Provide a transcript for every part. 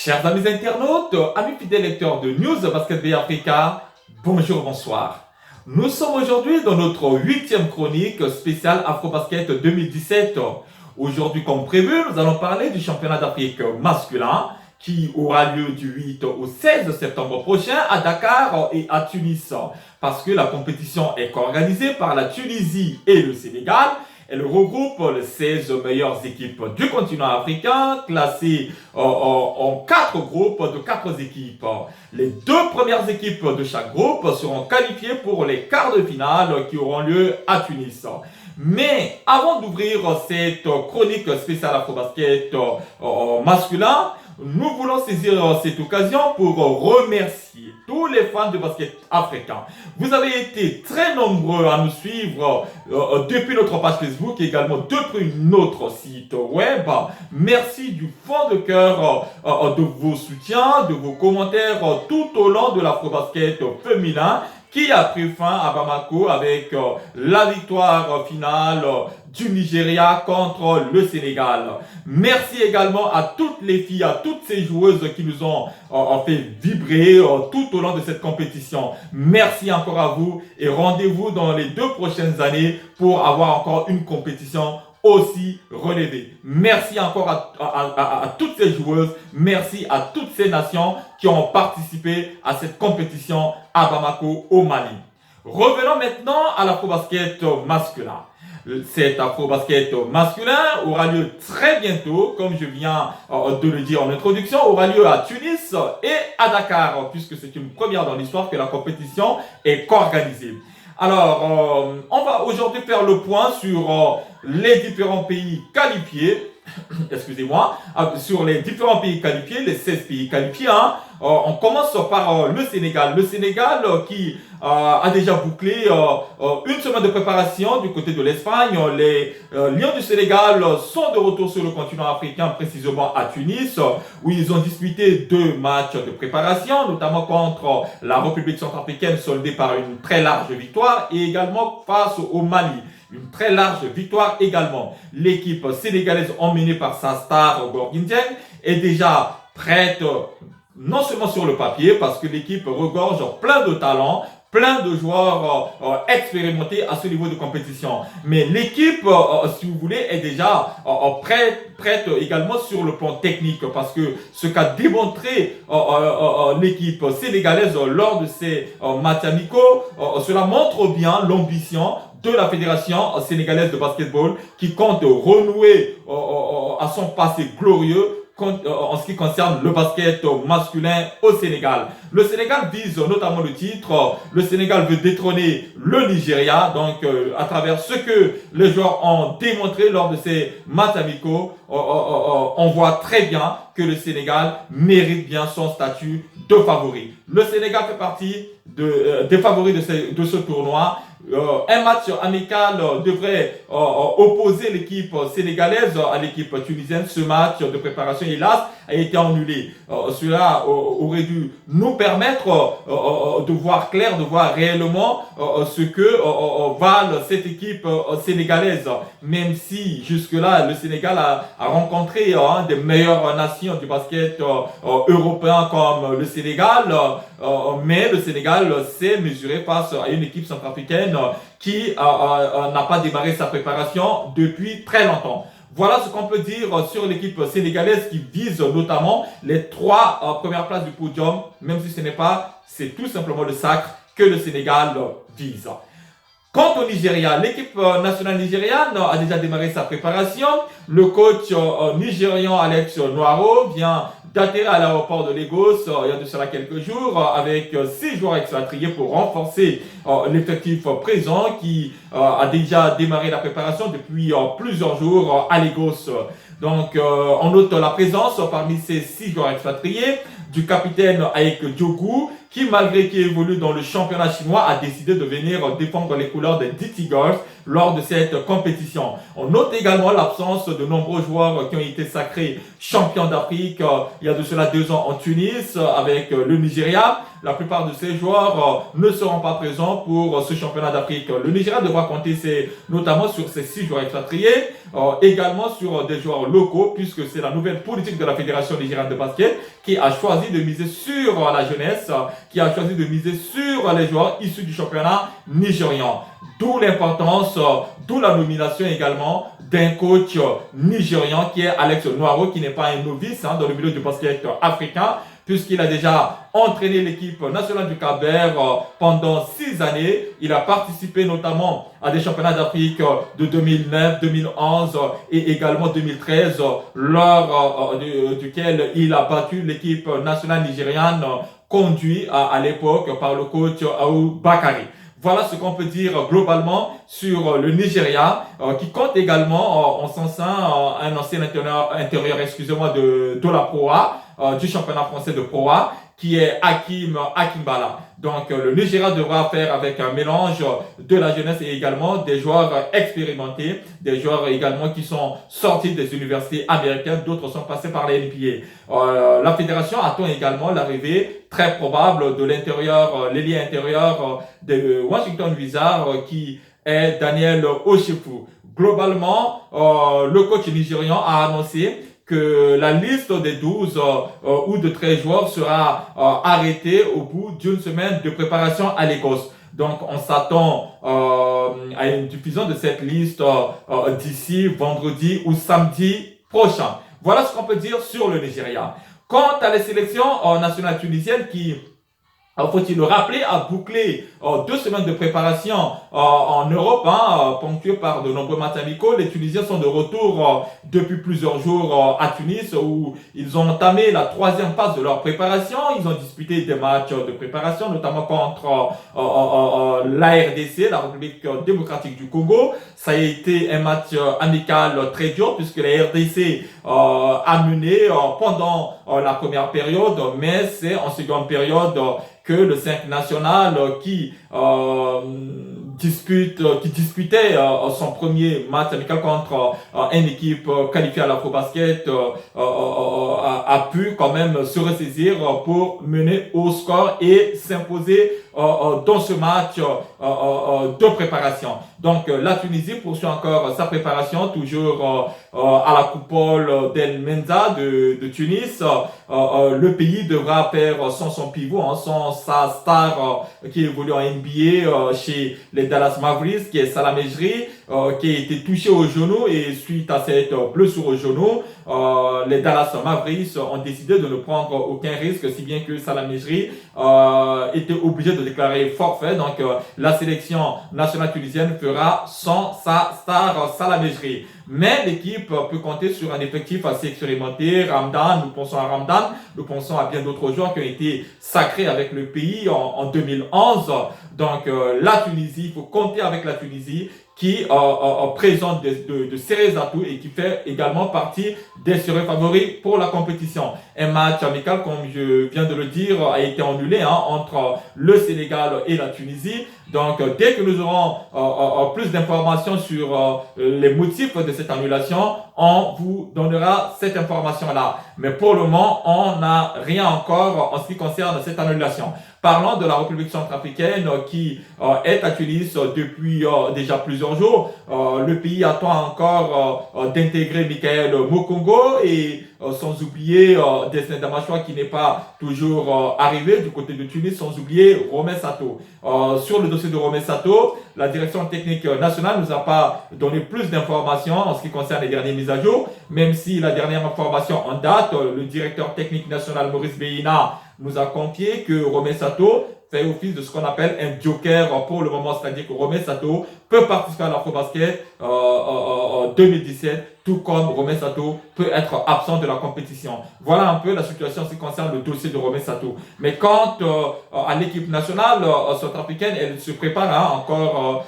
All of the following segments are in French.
Chers amis internautes, amis fidèles lecteurs de News Basket Bay Africa, bonjour, bonsoir. Nous sommes aujourd'hui dans notre 8e chronique spéciale Afrobasket 2017. Aujourd'hui, comme prévu, nous allons parler du championnat d'Afrique masculin qui aura lieu du 8 au 16 septembre prochain à Dakar et à Tunis. Parce que la compétition est organisée par la Tunisie et le Sénégal. Elle regroupe les 16 meilleures équipes du continent africain, classées en 4 groupes de 4 équipes. Les 2 premières équipes de chaque groupe seront qualifiées pour les quarts de finale qui auront lieu à Tunis. Mais avant d'ouvrir cette chronique spéciale Afrobasket masculin, nous voulons saisir cette occasion pour remercier tous les fans de basket africain. Vous avez été très nombreux à nous suivre depuis notre page Facebook et également depuis notre site web. Merci du fond de cœur de vos soutiens, de vos commentaires tout au long de l'Afrobasket féminin qui a pris fin à Bamako avec la victoire finale du Nigeria contre le Sénégal. Merci également à toutes les filles, à toutes ces joueuses qui nous ont fait vibrer tout au long de cette compétition. Merci encore à vous et rendez-vous dans les 2 prochaines années pour avoir encore une compétition aussi relevée. Merci encore à toutes ces joueuses, merci à toutes ces nations qui ont participé à cette compétition à Bamako au Mali. Revenons maintenant à l'Afrobasket masculin. Cet Afrobasket masculin aura lieu très bientôt, comme je viens de le dire en introduction, aura lieu à Tunis et à Dakar, puisque c'est une première dans l'histoire que la compétition est organisée. Alors, on va aujourd'hui faire le point sur les différents pays qualifiés, excusez-moi, sur les différents pays qualifiés, les 16 pays qualifiés. On commence par le Sénégal. Le Sénégal qui a déjà bouclé une semaine de préparation du côté de l'Espagne. Les Lions du Sénégal sont de retour sur le continent africain, précisément à Tunis, où ils ont disputé 2 matchs de préparation, notamment contre la République centrafricaine, soldée par une très large victoire, et également face au Mali. Une très large victoire également. L'équipe sénégalaise emmenée par sa star Gorgui Dieng est déjà prête, non seulement sur le papier, parce que l'équipe regorge plein de talents, plein de joueurs expérimentés à ce niveau de compétition. Mais l'équipe, si vous voulez, est déjà prête également sur le plan technique, parce que ce qu'a démontré l'équipe sénégalaise lors de ces matchs amicaux, cela montre bien l'ambition de la Fédération sénégalaise de basketball qui compte renouer à son passé glorieux en ce qui concerne le basket masculin au Sénégal. Le Sénégal vise notamment le titre. Le Sénégal veut détrôner le Nigeria. Donc, à travers ce que les joueurs ont démontré lors de ces matchs amicaux, on voit très bien que le Sénégal mérite bien son statut de favori. Le Sénégal fait partie des favoris de ce tournoi. Un match amical devrait opposer l'équipe sénégalaise à l'équipe tunisienne. Ce match de préparation, hélas, a été annulé. Cela aurait dû nous permettre de voir clair, de voir réellement ce que valent cette équipe sénégalaise. Même si jusque-là, le Sénégal a rencontré des meilleures nations du basket européen comme le Sénégal, mais le Sénégal s'est mesuré face à une équipe centrafricaine qui n'a pas démarré sa préparation depuis très longtemps. Voilà ce qu'on peut dire sur l'équipe sénégalaise qui vise notamment les 3 premières places du podium, même si ce n'est pas, c'est tout simplement le sacre que le Sénégal vise. Quant au Nigeria, l'équipe nationale nigériane a déjà démarré sa préparation. Le coach nigérian Alex Noiro vient d'atterrir à l'aéroport de Lagos il y a de cela quelques jours avec 6 joueurs expatriés pour renforcer l'effectif présent qui a déjà démarré la préparation depuis plusieurs jours à Lagos. Donc on note la présence parmi ces 6 joueurs expatriés du capitaine Aïk Diogu qui malgré qu'il évolue dans le championnat chinois, a décidé de venir défendre les couleurs des D Tigers lors de cette compétition. On note également l'absence de nombreux joueurs qui ont été sacrés champions d'Afrique il y a de cela 2 ans en Tunis avec le Nigeria. La plupart de ces joueurs ne seront pas présents pour ce championnat d'Afrique. Le Nigeria devra compter notamment sur ses 6 joueurs expatriés, également sur des joueurs locaux, puisque c'est la nouvelle politique de la Fédération nigériane de basket qui a choisi de miser sur la jeunesse, qui a choisi de miser sur les joueurs issus du championnat nigérian. D'où l'importance, d'où la nomination également d'un coach nigérian qui est Alex Noiro, qui n'est pas un novice dans le milieu du basket africain, puisqu'il a déjà entraîné l'équipe nationale du Cap-Vert pendant 6 années. Il a participé notamment à des championnats d'Afrique de 2009, 2011 et également 2013, lors duquel il a battu l'équipe nationale nigériane conduite à l'époque par le coach Aou Bakari. Voilà ce qu'on peut dire globalement sur le Nigeria, qui compte également en son sein un ancien intérieur de la Pro A, du championnat français de Pro A, qui est Hakim Akimbala. Donc le Nigeria devra faire avec un mélange de la jeunesse et également des joueurs expérimentés, des joueurs également qui sont sortis des universités américaines, d'autres sont passés par la NBA. La fédération attend également l'arrivée très probable de l'ailier intérieur de Washington Wizards qui est Daniel Oshifu. Globalement, le coach nigérian a annoncé que la liste des 12 ou de 13 joueurs sera arrêtée au bout d'une semaine de préparation à Lagos. Donc, on s'attend à une diffusion de cette liste d'ici vendredi ou samedi prochain. Voilà ce qu'on peut dire sur le Nigeria. Quant à la sélection nationale tunisienne qui, faut-il le rappeler, a bouclé 2 semaines de préparation en Europe, ponctuées par de nombreux matchs amicaux. Les Tunisiens sont de retour depuis plusieurs jours à Tunis où ils ont entamé la 3e phase de leur préparation. Ils ont disputé des matchs de préparation, notamment contre la RDC, la République démocratique du Congo. Ça a été un match amical très dur puisque la RDC a mené pendant la première période, mais c'est en seconde période que le 5 national qui disputait son premier match amical contre une équipe qualifiée à l'Afrobasket a pu quand même se ressaisir pour mener au score et s'imposer dans ce match de préparation. Donc la Tunisie poursuit encore sa préparation, toujours à la coupole d'El Menza de Tunis. Le pays devra faire sans son pivot, sans sa star qui évolue en NBA chez les Dallas Mavericks, qui est Salah Mejri, qui a été touché au genou, et suite à cette blessure au genou, les Dallas Mavericks ont décidé de ne prendre aucun risque, si bien que Salah Mejri était obligé de déclarer forfait. Donc la sélection nationale tunisienne fera sans sa star Salah Mejri. Mais l'équipe peut compter sur un effectif assez expérimenté. Ramdan, nous pensons à Ramdan, nous pensons à bien d'autres joueurs qui ont été sacrés avec le pays en 2011. Donc la Tunisie, il faut compter avec la Tunisie qui présente de sérieux atouts et qui fait également partie des sérieux favoris pour la compétition. Un match amical, comme je viens de le dire, a été annulé entre le Sénégal et la Tunisie. Donc, dès que nous aurons plus d'informations sur les motifs de cette annulation, on vous donnera cette information-là. Mais pour le moment, on n'a rien encore en ce qui concerne cette annulation. Parlons de la République centrafricaine qui est à Tunis depuis déjà plusieurs jours. Le pays attend encore d'intégrer Michael Mokongo et sans oublier Desne Damachwa qui n'est pas toujours arrivé du côté de Tunis, sans oublier Romé Sato. Sur le dossier de Romé Sato, la direction technique nationale nous a pas donné plus d'informations en ce qui concerne les dernières mises à jour, même si la dernière information en date, le directeur technique national Maurice Beina nous a confié que Romé Sato fait office de ce qu'on appelle un joker pour le moment, c'est-à-dire que Romé Sato peut participer à l'Afrobasket 2017, tout comme Romé Sato peut être absent de la compétition. Voilà un peu la situation en ce qui concerne le dossier de Romé Sato. Mais quant à l'équipe nationale centrafricaine, elle se prépare encore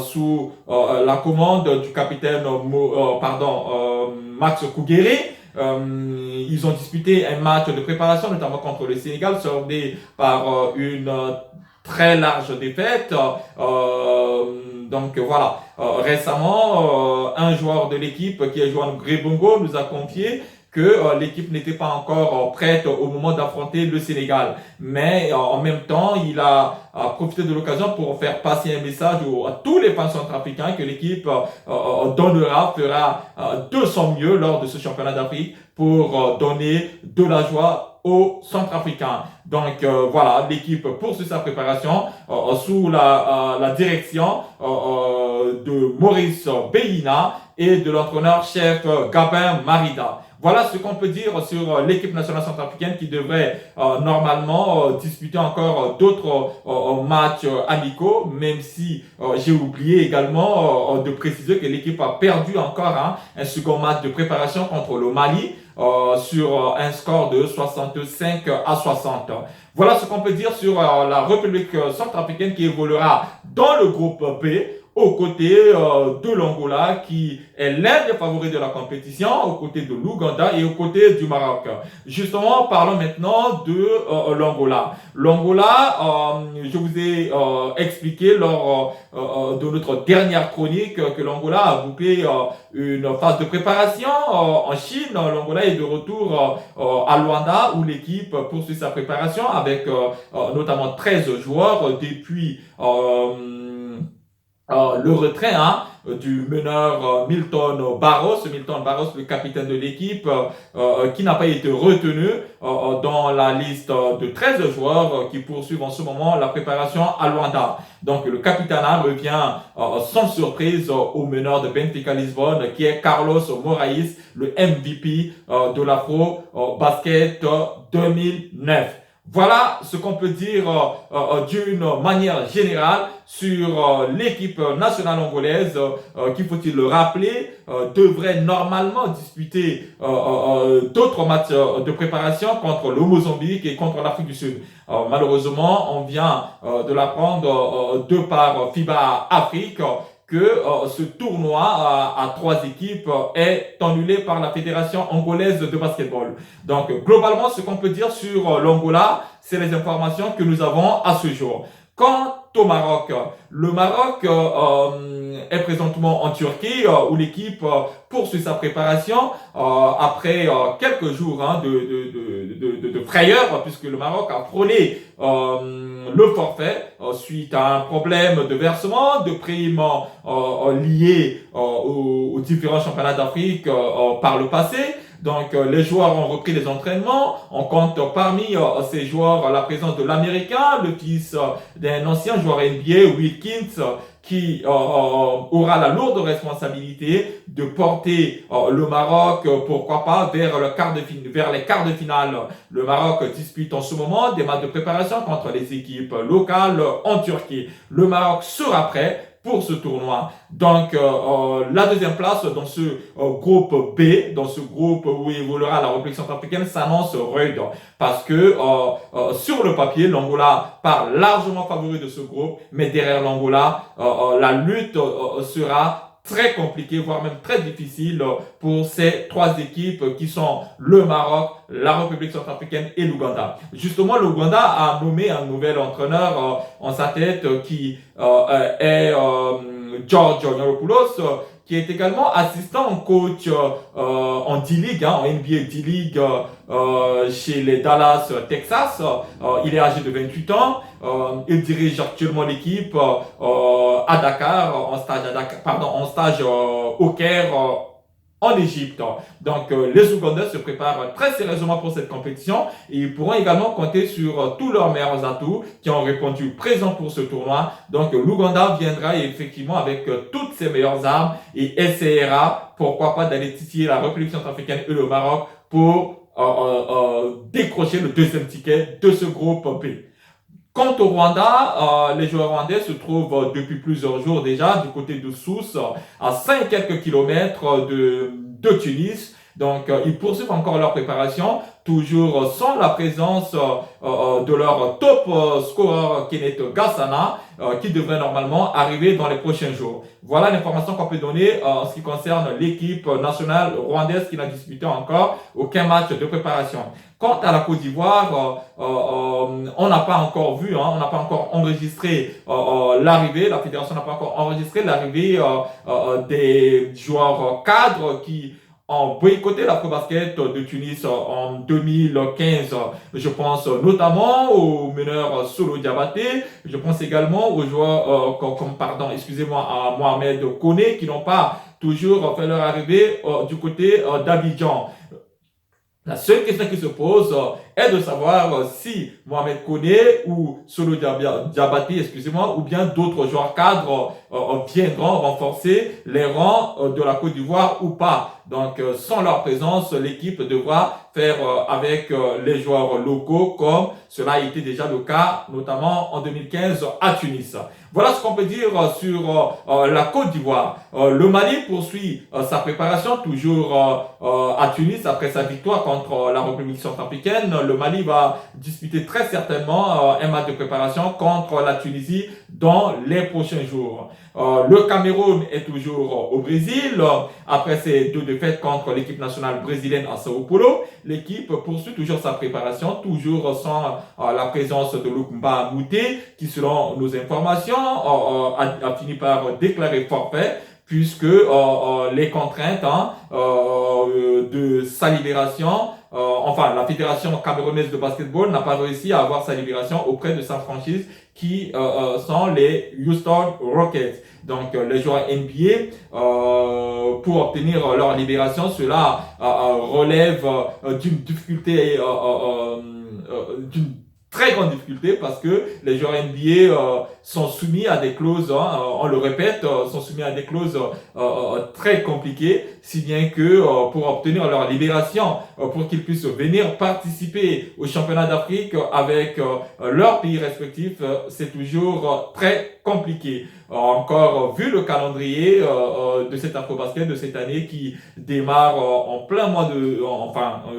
sous la commande du capitaine Max Kougere. Ils ont disputé un match de préparation, notamment contre le Sénégal, soldé par une très large défaite. Donc voilà, récemment, un joueur de l'équipe qui est Joan Grebongo nous a confié que l'équipe n'était pas encore prête au moment d'affronter le Sénégal. Mais en même temps, il a profité de l'occasion pour faire passer un message à tous les fans centrafricains que l'équipe fera de son mieux lors de ce championnat d'Afrique pour donner de la joie aux Centrafricains. Donc voilà, l'équipe poursuit sa préparation sous la direction de Maurice Beyina et de l'entraîneur-chef Gabin Marida. Voilà ce qu'on peut dire sur l'équipe nationale centrafricaine qui devrait normalement disputer encore d'autres matchs amicaux, même si j'ai oublié également de préciser que l'équipe a perdu encore un second match de préparation contre le Mali sur un score de 65-60. Voilà ce qu'on peut dire sur la République centrafricaine qui évoluera dans le groupe B, aux côtés de l'Angola qui est l'un des favoris de la compétition, aux côtés de l'Ouganda et aux côtés du Maroc. Justement, parlons maintenant de l'Angola. L'Angola, je vous ai expliqué lors de notre dernière chronique que l'Angola a bouclé une phase de préparation en Chine. L'Angola est de retour à Luanda où l'équipe poursuit sa préparation avec notamment 13 joueurs depuis le retrait du meneur Milton Barros, le capitaine de l'équipe, qui n'a pas été retenu dans la liste de 13 joueurs qui poursuivent en ce moment la préparation à Luanda. Donc le capitana revient sans surprise au meneur de Benfica Lisbonne, qui est Carlos Moraes, le MVP de l'Afro Basket 2009. Voilà ce qu'on peut dire d'une manière générale sur l'équipe nationale angolaise qui, faut-il le rappeler, devrait normalement disputer d'autres matchs de préparation contre le Mozambique et contre l'Afrique du Sud. Malheureusement, on vient de l'apprendre de par FIBA Afrique que ce tournoi à 3 équipes est annulé par la Fédération angolaise de basketball. Donc, globalement, ce qu'on peut dire sur l'Angola, c'est les informations que nous avons à ce jour. Quant au Maroc, le Maroc est présentement en Turquie où l'équipe poursuit sa préparation après quelques jours de frayeur puisque le Maroc a frôlé le forfait suite à un problème de versement de primes liés aux différents championnats d'Afrique par le passé. Donc, les joueurs ont repris les entraînements. On compte parmi ces joueurs la présence de l'Américain, le fils d'un ancien joueur NBA, Wilkins, qui aura la lourde responsabilité de porter le Maroc, pourquoi pas, vers les quarts de finale. Le Maroc dispute en ce moment des matchs de préparation contre les équipes locales en Turquie. Le Maroc sera prêt pour ce tournoi. Donc, la deuxième place dans ce groupe B, dans ce groupe où évoluera la République centrafricaine, s'annonce rude. Parce que, sur le papier, l'Angola part largement favori de ce groupe, mais derrière l'Angola, la lutte sera très compliquée, voire même très difficile pour ces 3 équipes qui sont le Maroc, la République centrafricaine et l'Ouganda. Justement, l'Ouganda a nommé un nouvel entraîneur en sa tête qui est George Neuropoulos, qui est également assistant coach en D-League, en NBA D-League chez les Dallas Texas. Il est âgé de 28 ans. Il dirige actuellement l'équipe à Dakar, en stage au Caire, en Égypte. Donc, les Ougandais se préparent très sérieusement pour cette compétition et ils pourront également compter sur tous leurs meilleurs atouts qui ont répondu présents pour ce tournoi. Donc, l'Ouganda viendra effectivement avec toutes ses meilleures armes et essaiera, pourquoi pas, d'aller titiller la République centrafricaine et le Maroc pour décrocher le deuxième ticket de ce groupe B. Quant au Rwanda, les joueurs rwandais se trouvent depuis plusieurs jours déjà du côté de Sousse, à 5 quelques kilomètres de Tunis. Donc, ils poursuivent encore leur préparation, toujours sans la présence de leur top scoreur Kenneth Gassana, qui devrait normalement arriver dans les prochains jours. Voilà l'information qu'on peut donner en ce qui concerne l'équipe nationale rwandaise qui n'a disputé encore aucun match de préparation. Quant à la Côte d'Ivoire, on n'a pas encore vu, on n'a pas encore enregistré l'arrivée, la fédération n'a pas encore enregistré l'arrivée des joueurs cadres qui ont boycotté l'Afrobasket de Tunis en 2015. Je pense notamment au meneur Solo Diabaté. Je pense également aux joueurs à Mohamed Koné qui n'ont pas toujours fait leur arrivée du côté d'Abidjan. La seule question qui se pose est de savoir si Mohamed Koné ou Solo Diabaté, ou bien d'autres joueurs cadres viendront renforcer les rangs de la Côte d'Ivoire ou pas. Donc, sans leur présence, l'équipe devra faire avec les joueurs locaux, comme cela a été déjà le cas, notamment en 2015 à Tunis. Voilà ce qu'on peut dire sur la Côte d'Ivoire. Le Mali poursuit sa préparation toujours à Tunis après sa victoire contre la République centrafricaine. Le Mali va disputer très certainement un match de préparation contre la Tunisie dans les prochains jours. Le Cameroun est toujours au Brésil. Après ses 2 défaites contre l'équipe nationale brésilienne à Sao Paulo, l'équipe poursuit toujours sa préparation, toujours sans la présence de Lukumba Mouté, qui selon nos informations a fini par déclarer forfait, puisque les contraintes de sa libération, la Fédération camerounaise de basketball n'a pas réussi à avoir sa libération auprès de sa franchise qui sont les Houston Rockets. Donc les joueurs NBA, pour obtenir leur libération, cela relève d'une difficulté, d'une très grande difficulté, parce que les joueurs NBA sont soumis à des clauses, on le répète, sont soumis à des clauses très compliquées, si bien que pour obtenir leur libération, pour qu'ils puissent venir participer au championnat d'Afrique avec leurs pays respectifs, c'est toujours très compliqué. Encore vu le calendrier de cet Afrobasket de cette année qui démarre en plein mois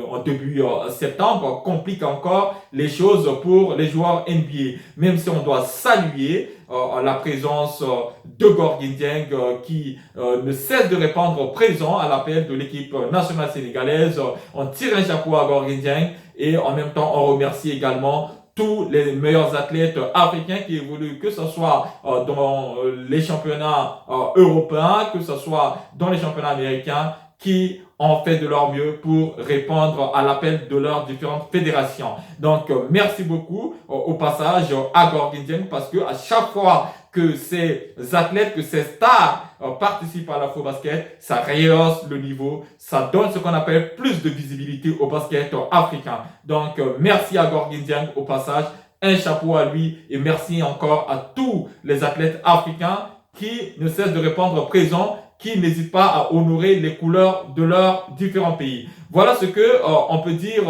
en début septembre, complique encore les choses pour les joueurs NBA. Même si on doit saluer la présence de Gorgui Dieng qui ne cesse de répondre présent à l'appel de l'équipe nationale sénégalaise. On tire un chapeau à Gorgui Dieng et en même temps on remercie également tous les meilleurs athlètes africains qui évoluent, que ce soit dans les championnats européens, que ce soit dans les championnats américains, qui ont fait de leur mieux pour répondre à l'appel de leurs différentes fédérations. Donc, merci beaucoup au passage à Gorgui Dieng, parce que à chaque fois que ces athlètes, que ces stars participent à l'Afrobasket, ça rehausse le niveau, ça donne ce qu'on appelle plus de visibilité au basket africain. Donc, merci à Gorgui Dieng au passage, un chapeau à lui, et merci encore à tous les athlètes africains qui ne cessent de répondre présent, qui n'hésitent pas à honorer les couleurs de leurs différents pays. Voilà ce que on peut dire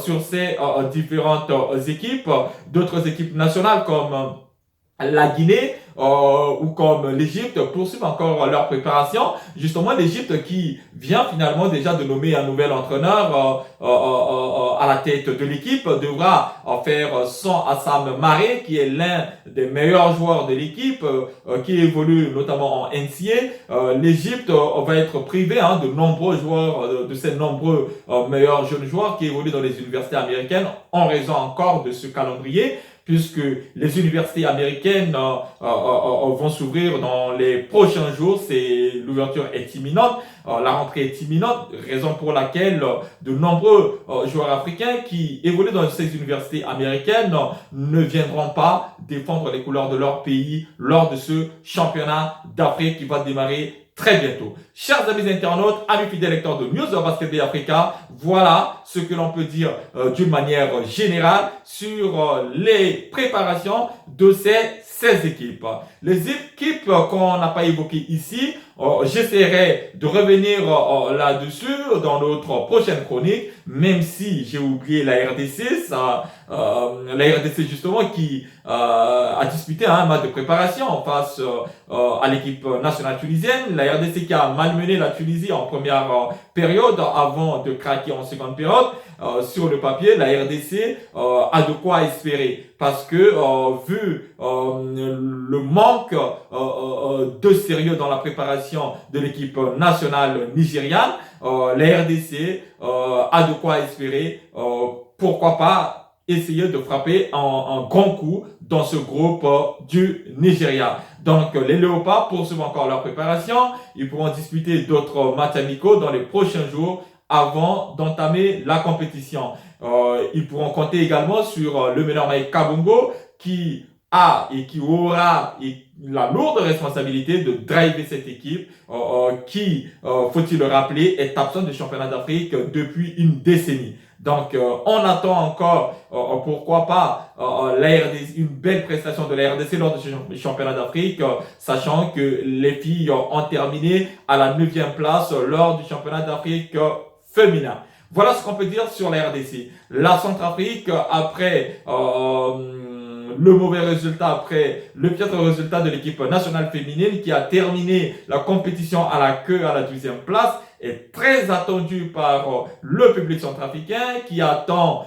sur ces différentes équipes. D'autres équipes nationales comme la Guinée ou comme l'Égypte poursuivent encore leur préparation. Justement, l'Égypte qui vient finalement déjà de nommer un nouvel entraîneur à la tête de l'équipe devra faire sans Assam Maré, qui est l'un des meilleurs joueurs de l'équipe, qui évolue notamment en NCA. L'Égypte va être privée de nombreux joueurs, de ces nombreux meilleurs jeunes joueurs qui évoluent dans les universités américaines en raison encore de ce calendrier, puisque les universités américaines vont s'ouvrir dans les prochains jours. L'ouverture est imminente, la rentrée est imminente, raison pour laquelle de nombreux joueurs africains qui évoluent dans ces universités américaines ne viendront pas défendre les couleurs de leur pays lors de ce championnat d'Afrique qui va démarrer très bientôt. Chers amis internautes, amis fidèles lecteurs de News Basket Bay Africa, voilà ce que l'on peut dire d'une manière générale sur les préparations de ces 16 équipes. Les équipes qu'on n'a pas évoquées ici, j'essaierai de revenir là-dessus dans notre prochaine chronique, même si j'ai oublié la RDC, la RDC justement qui disputé un match de préparation face à l'équipe nationale tunisienne, la RDC qui a malmené la Tunisie en première période avant de craquer en seconde période. Sur le papier, la RDC a de quoi espérer parce que vu le manque de sérieux dans la préparation de l'équipe nationale nigériane, la RDC a de quoi espérer. Pourquoi pas essayer de frapper un grand coup dans ce groupe du Nigeria. Donc les Léopards poursuivent encore leur préparation. Ils pourront disputer d'autres matchs amicaux dans les prochains jours avant d'entamer la compétition. Ils pourront compter également sur le meneur Mike Kabongo qui a et qui aura la lourde responsabilité de driver cette équipe qui, faut-il le rappeler, est absente du championnat d'Afrique depuis une décennie. Donc, on attend encore, pourquoi pas, une belle prestation de la RDC lors de ce championnat d'Afrique, sachant que les filles ont terminé à la 9e place lors du championnat d'Afrique féminin. Voilà ce qu'on peut dire sur la RDC. La Centrafrique, après le mauvais résultat, après le piètre résultat de l'équipe nationale féminine qui a terminé la compétition à la queue à la 12e place, est très attendu par le public centrafricain qui attend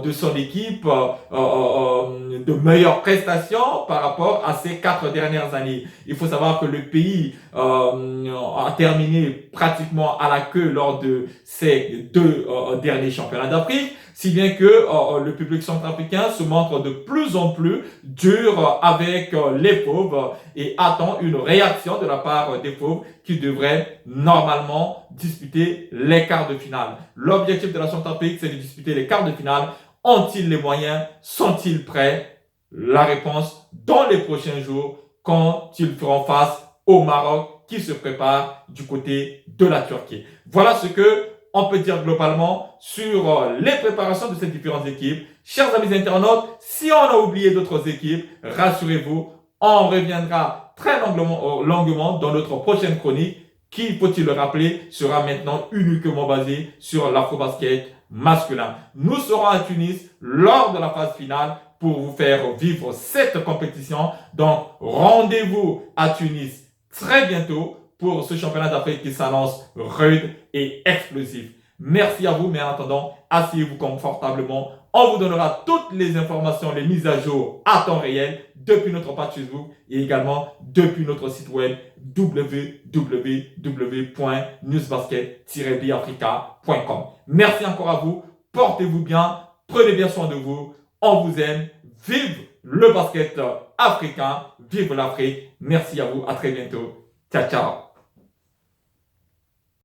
de son équipe de meilleures prestations par rapport à ces 4 dernières années. Il faut savoir que le pays a terminé pratiquement à la queue lors de ces 2 derniers championnats d'Afrique, si bien que le public centrafricain se montre de plus en plus dur avec les Fauves et attend une réaction de la part des Fauves qui devraient normalement disputer les quarts de finale. L'objectif de la Centrafrique, c'est de disputer les quarts de finale. Ont-ils les moyens? Sont-ils prêts? La réponse dans les prochains jours quand ils feront face au Maroc qui se prépare du côté de la Turquie. Voilà ce que on peut dire globalement sur les préparations de ces différentes équipes. Chers amis internautes, si on a oublié d'autres équipes, rassurez-vous, on reviendra très longuement dans notre prochaine chronique qui, faut-il le rappeler, sera maintenant uniquement basée sur l'afro-basket masculin. Nous serons à Tunis lors de la phase finale pour vous faire vivre cette compétition. Donc, rendez-vous à Tunis très bientôt pour ce championnat d'Afrique qui s'annonce rude et explosif. Merci à vous, mais en attendant, asseyez-vous confortablement. On vous donnera toutes les informations, les mises à jour à temps réel depuis notre page Facebook et également depuis notre site web www.newsbasket-biafrica.com. Merci encore à vous, portez-vous bien, prenez bien soin de vous, on vous aime, vive le basket africain, vive l'Afrique. Merci à vous, à très bientôt. Ciao, ciao.